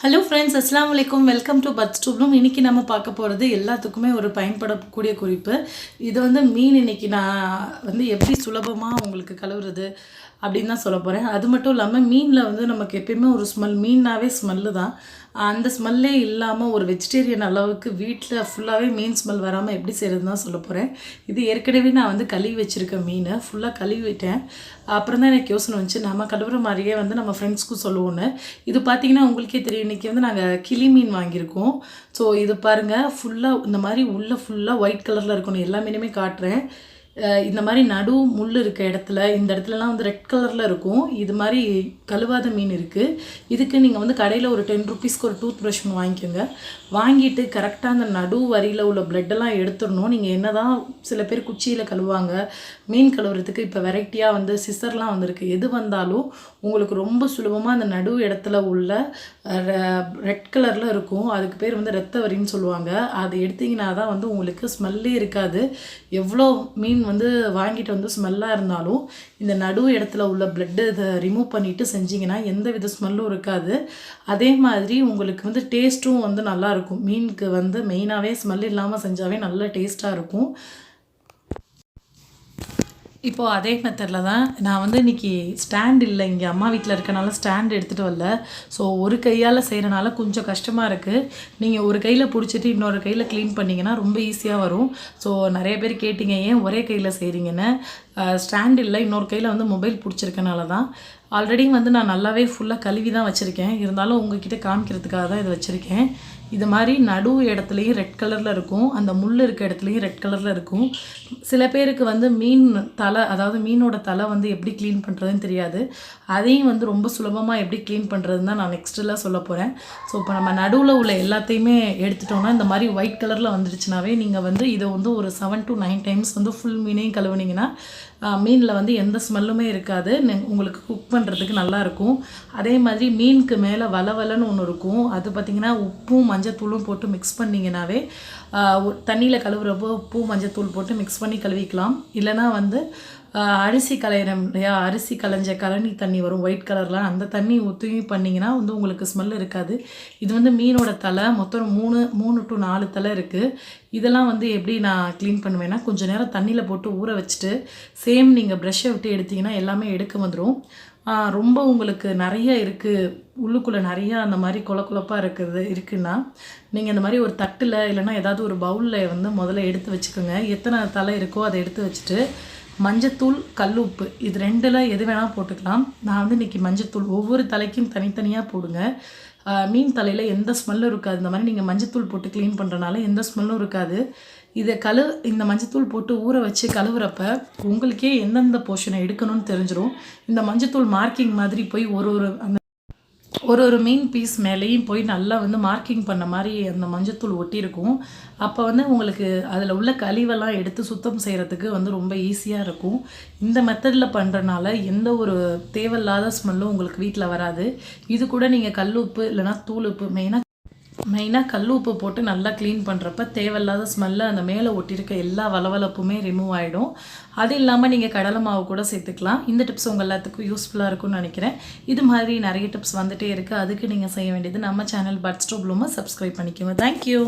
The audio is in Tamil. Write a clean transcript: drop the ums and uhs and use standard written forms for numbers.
ஹலோ ஃப்ரெண்ட்ஸ், அஸ்ஸலாமு அலைக்கும். Welcome to buds to bloom. இன்றைக்கி நம்ம பார்க்க போகிறது எல்லாத்துக்குமே ஒரு பயன்படக்கூடிய குறிப்பு. இது மீன் இன்றைக்கி நான் எப்படி சுலபமாக உங்களுக்கு கழுவுறது அப்படின்னு தான் சொல்ல போகிறேன். அது மட்டும் இல்லாமல் மீனில் நமக்கு எப்பயுமே ஒரு ஸ்மெல், மீன்னாவே ஸ்மெல்லு தான். அந்த ஸ்மெல்லே இல்லாமல் ஒரு வெஜிடேரியன் அளவுக்கு வீட்டில் ஃபுல்லாகவே மீன் ஸ்மெல் வராமல் எப்படி செய்கிறது தான் சொல்ல போகிறேன். இது ஏற்கனவே நான் கழுவி வச்சுருக்கேன். மீன் ஃபுல்லாக கழுவிட்டேன். அப்புறம் தான் எனக்கு யோசனை வந்துச்சு, நம்ம கழுவுற மாதிரியே நம்ம ஃப்ரெண்ட்ஸ்க்கும் சொல்லுவோன்னு. இது பார்த்திங்கன்னா உங்களுக்கே தெரியும், இன்றைக்கி நாங்கள் கிளி மீன் வாங்கியிருக்கோம். ஸோ இது பாருங்கள், ஃபுல்லாக இந்த மாதிரி உள்ளே ஃபுல்லாக ஒயிட் கலரில் இருக்கணும். எல்லா மீனுமே காட்டுறேன். இந்த மாதிரி நடு முள் இருக்க இடத்துல, இந்த இடத்துலலாம் ரெட் கலரில் இருக்கும். இது மாதிரி கழுவாத மீன் இருக்குது. இதுக்கு நீங்கள் கடையில் ஒரு 10 ருபீஸ்க்கு ஒரு டூத் ப்ரஷ் வாங்கிக்கோங்க. வாங்கிட்டு கரெக்டாக அந்த நடு வரியில் உள்ள பிளட்டெல்லாம் எடுத்துடணும். நீங்கள் என்ன தான் சில பேர் குச்சியில் கழுவாங்க. மீன் கழுவுறதுக்கு இப்போ வெரைட்டியாக சிசர்லாம் வந்திருக்கு. எது வந்தாலும் உங்களுக்கு ரொம்ப சுலபமாக அந்த நடு இடத்துல உள்ள ரெட் கலரில் இருக்கும். அதுக்கு பேர் ரத்த வரின்னு சொல்லுவாங்க. அது எடுத்திங்கன்னா தான் உங்களுக்கு ஸ்மெல்லே இருக்காது. எவ்வளோ மீன் வாங்கிட்டு ஸ்மெல்லாக இருந்தாலும் இந்த நடு இடத்துல உள்ள பிளட்டு இதை ரிமூவ் பண்ணிவிட்டு செஞ்சிங்கன்னா எந்த வித ஸ்மெல்லும் இருக்காது. அதே மாதிரி உங்களுக்கு டேஸ்ட்டும் நல்லாயிருக்கும். மீனுக்கு மெயினாகவே ஸ்மெல் இல்லாமல் செஞ்சாவே நல்ல டேஸ்ட்டாக இருக்கும். இப்போது அதே மெத்தடில் தான் நான் இன்றைக்கி ஸ்டாண்ட் இல்லை, இங்கே அம்மா வீட்டில் இருக்கனால ஸ்டாண்ட் எடுத்துகிட்டு வரல. ஸோ ஒரு கையால் செய்கிறனால கொஞ்சம் கஷ்டமாக இருக்குது. நீங்கள் ஒரு கையில் பிடிச்சிட்டு இன்னொரு கையில் க்ளீன் பண்ணிங்கன்னா ரொம்ப ஈஸியாக வரும். ஸோ நிறைய பேர் கேட்டிங்க, ஏன் ஒரே கையில் செய்கிறீங்கன்னு. ஸ்டாண்ட் இல்லை, இன்னொரு கையில் மொபைல் பிடிச்சிருக்கனால தான். ஆல்ரெடி நான் நல்லாவே ஃபுல்லாக கழுவி தான் வச்சுருக்கேன். இருந்தாலும் உங்கள்கிட்ட காமிக்கிறதுக்காக தான் இதை வச்சுருக்கேன். இது மாதிரி நடு இடத்துலையும் ரெட் கலரில் இருக்கும், அந்த முள் இருக்க இடத்துலையும் ரெட் கலரில் இருக்கும். சில பேருக்கு மீன் தலை, அதாவது மீனோட தலை எப்படி க்ளீன் பண்ணுறதுன்னு தெரியாது. அதையும் ரொம்ப சுலபமாக எப்படி க்ளீன் பண்ணுறதுன்னு தான் நான் நெக்ஸ்ட்டில் சொல்ல போகிறேன். ஸோ இப்போ நம்ம நடுவில் உள்ள எல்லாத்தையுமே எடுத்துட்டோன்னா இந்த மாதிரி ஒயிட் கலரில் வந்துடுச்சுனாவே நீங்கள் இதை ஒரு 7 to 9 டைம்ஸ் ஃபுல் மீனையும் கழுவுனீங்கன்னா மீனில் எந்த ஸ்மெல்லுமே இருக்காது. உங்களுக்கு குக் பண்ணுறதுக்கு நல்லாயிருக்கும். அதே மாதிரி மீனுக்கு மேலே வலவலன்னு ஒன்று இருக்கும். அது பார்த்திங்கன்னா உப்பும் மஞ்சத்தூளும் போட்டு மிக்ஸ் பண்ணிங்கனாவே, தண்ணியில் கழுவுறப்போ உப்பு மஞ்சத்தூள் போட்டு மிக்ஸ் பண்ணி கழுவிக்கலாம். இல்லைனா அரிசி களையிறோம் இல்லையா, அரிசி களைஞ்ச கழனி தண்ணி வரும் ஒயிட் கலரில், அந்த தண்ணி ஊற்றி பண்ணிங்கன்னா உங்களுக்கு ஸ்மெல் இருக்காது. இது மீனோட தலை மொத்தம் 3 to 4 தலை இருக்குது. இதெல்லாம் எப்படி நான் க்ளீன் பண்ணுவேன்னா, கொஞ்சம் நேரம் தண்ணியில் போட்டு ஊற வச்சுட்டு சேம் நீங்கள் ப்ரெஷ்ஷை விட்டு எடுத்திங்கன்னா எல்லாமே எடுக்க வந்துடும். ரொம்ப உங்களுக்கு நிறைய இருக்குது, உள்ளுக்குள்ளே நிறையா அந்த மாதிரி குழப்பாக இருக்குன்னா நீங்கள் இந்த மாதிரி ஒரு தட்டில் இல்லைனா ஏதாவது ஒரு பவுலில் முதல்ல எடுத்து வச்சுக்கோங்க. எத்தனை தலை இருக்கோ அதை எடுத்து வச்சுட்டு மஞ்சத்தூள், கல்லுப்பு, இது 2ல் எது வேணால் போட்டுக்கலாம். நான் இன்றைக்கி மஞ்சத்தூள் ஒவ்வொரு தலைக்கும் தனித்தனியாக போடுங்க. மீன் தலையில் எந்த ஸ்மெல்லும் இருக்காது. இந்த மாதிரி நீங்கள் மஞ்சத்தூள் போட்டு க்ளீன் பண்ணுறனால எந்த ஸ்மெல்லும் இருக்காது. இதை இந்த மஞ்சத்தூள் போட்டு ஊற வச்சு கழுவுறப்ப உங்களுக்கே எந்தெந்த போர்ஷனை எடுக்கணும்னு தெரிஞ்சிடும். இந்த மஞ்சத்தூள் மார்க்கிங் மாதிரி போய் ஒரு மீன் பீஸ் மேலேயும் போய் நல்லா மார்க்கிங் பண்ண மாதிரி அந்த மஞ்சத்தூள் ஒட்டியிருக்கும். அப்போ உங்களுக்கு அதில் உள்ள கழிவெல்லாம் எடுத்து சுத்தம் செய்கிறதுக்கு ரொம்ப ஈஸியாக இருக்கும். இந்த மெத்தடில் பண்ணுறனால எந்த ஒரு தேவையில்லாத ஸ்மெல்லும் உங்களுக்கு வீட்டில் வராது. இது கூட நீங்கள் கல்லுப்பு இல்லைனா தூளுப்பு, மெயினாக கல் உப்பு போட்டு நல்லா க்ளீன் பண்ணுறப்ப தேவையில்லாத ஸ்மெல்ல அந்த மேலே ஒட்டியிருக்க எல்லா வளவளப்புமே ரிமூவ் ஆகிடும். அது இல்லாமல் நீங்கள் கடலை மாவு கூட சேர்த்துக்கலாம். இந்த டிப்ஸ் உங்கள் எல்லாத்துக்கும் யூஸ்ஃபுல்லாக இருக்கும்னு நினைக்கிறேன். இது மாதிரி நிறைய டிப்ஸ் வந்துகிட்டே இருக்குது. அதுக்கு நீங்கள் செய்ய வேண்டியது நம்ம சேனல் பட்ஸ் டு ப்ளூமை சப்ஸ்கிரைப் பண்ணிக்கோங்க. தேங்க்யூ.